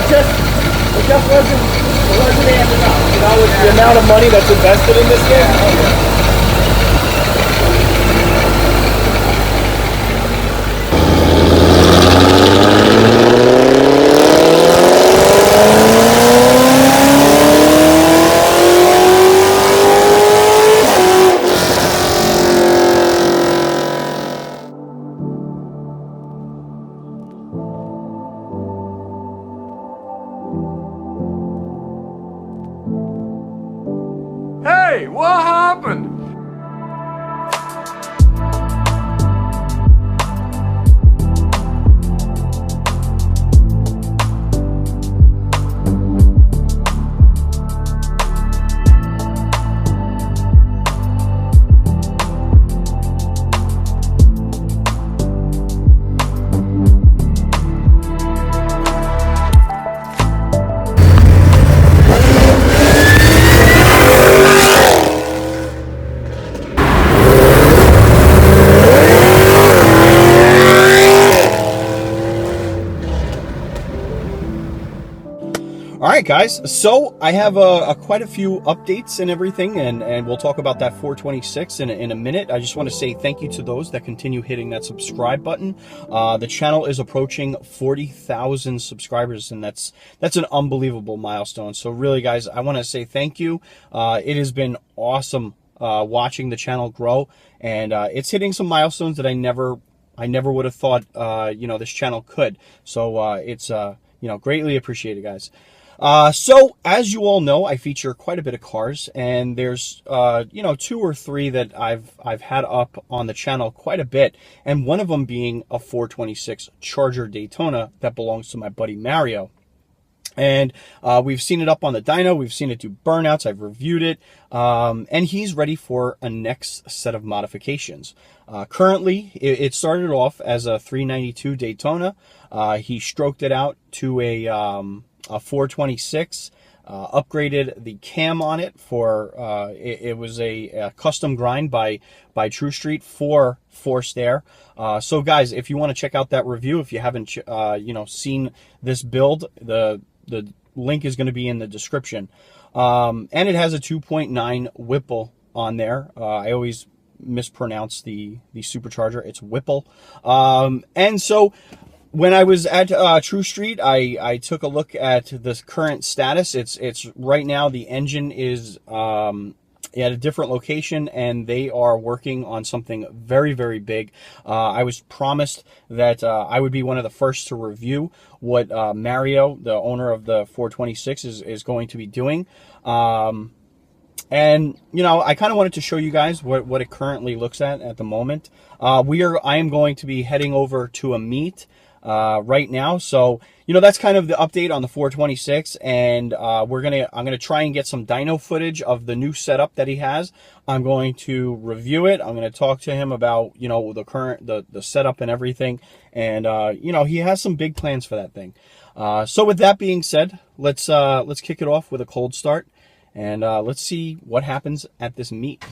it just wasn't adding up. You know, with the amount of money that's invested in this thing. Hey, what happened? All right, guys, so I have quite a few updates and everything, and we'll talk about that 426 in a minute. I just want to say thank you to those that continue hitting that subscribe button. The channel is approaching 40,000 subscribers, and that's an unbelievable milestone. So really, guys, I want to say thank you. It has been awesome watching the channel grow, and it's hitting some milestones that I never would have thought this channel could. So it's greatly appreciated, guys. So as you all know, I feature quite a bit of cars, and there's 2 or 3 that I've had up on the channel quite a bit, and one of them being a 426 Charger Daytona that belongs to my buddy Mario. And we've seen it up on the dyno, we've seen it do burnouts, I've reviewed it, and he's ready for a next set of modifications. Currently, it started off as a 392 Daytona. He stroked it out to a 426, upgraded the cam on it for it was a custom grind by True Street for forced air. So guys, if you want to check out that review, if you haven't seen this build, the link is going to be in the description. And it has a 2.9 Whipple on there. I always mispronounce the supercharger. It's Whipple. And so when I was at True Street, I took a look at the current status. It's right now the engine is at a different location, and they are working on something very, very big. I was promised that I would be one of the first to review what Mario, the owner of the 426, is going to be doing. And I kind of wanted to show you guys what it currently looks at the moment. I am going to be heading over to a meet right now, so that's kind of the update on the 426, and I'm gonna try and get some dyno footage of the new setup that he has. I'm going to review it. I'm going to talk to him about the setup and everything, and he has some big plans for that thing. So with that being said, let's kick it off with a cold start, and let's see what happens at this meet.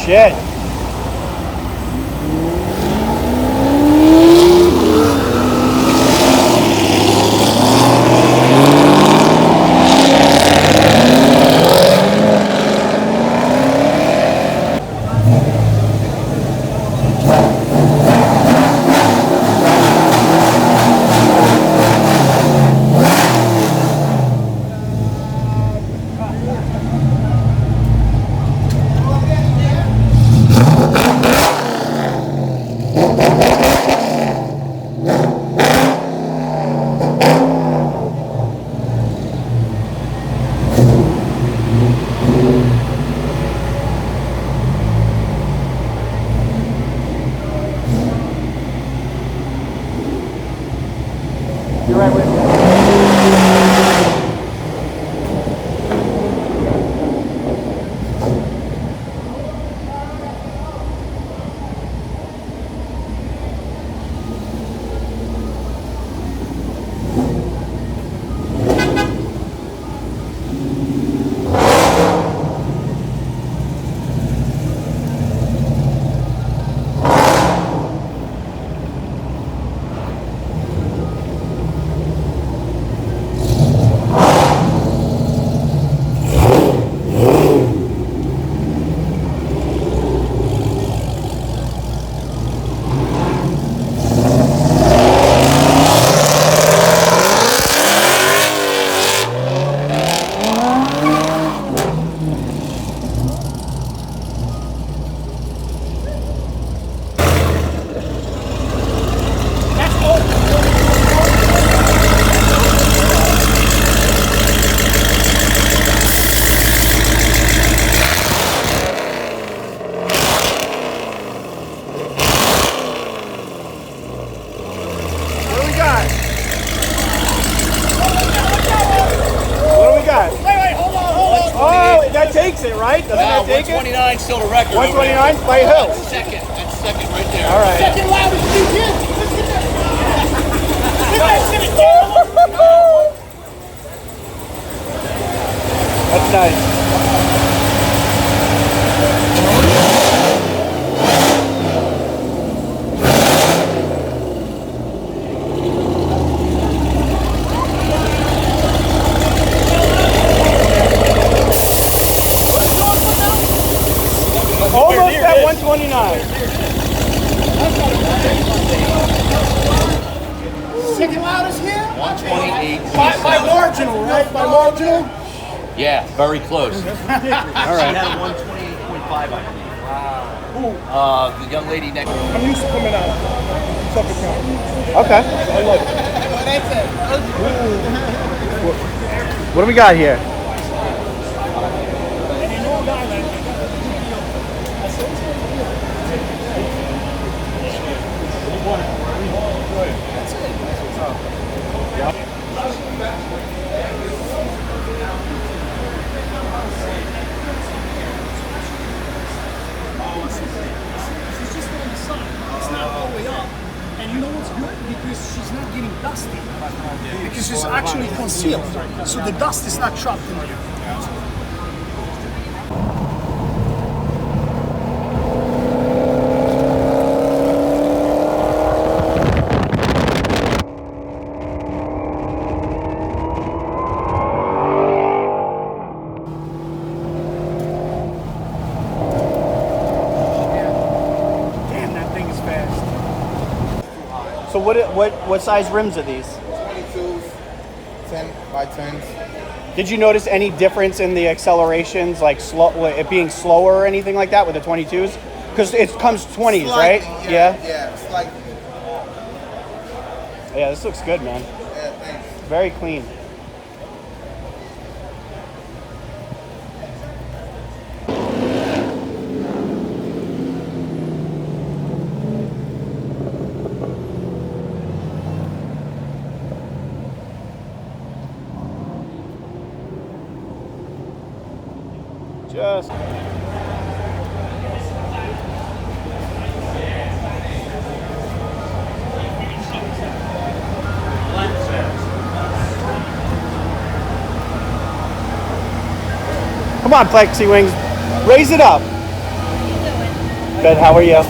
Shit. takes it, right? Doesn't that take it? 129 still the record. 129 by who? Second. That's second right there. All right. Second loudest DJ. That's nice. Almost at 129. Second loudest here? 128. By marginal, right? By marginal? Yeah, very close. All right. She had a 128.5, I believe. Wow. The young lady next. I'm used to coming out. Suffolk County. Okay. I love it. What do we got here? And you know what's good? Because she's not getting dusty. Because it's actually concealed. So the dust is not trapped in there. Damn, that thing is fast. So what size rims are these? 22s, 10 by 10s. Did you notice any difference in the accelerations, like it being slower or anything like that with the 22s? Because it comes 20s, right? Slightly, Yeah. Yeah, slightly. Yeah, this looks good, man. Yeah, thanks. Very clean. Just come on, Plexi Wings, raise it up. Good. How are you?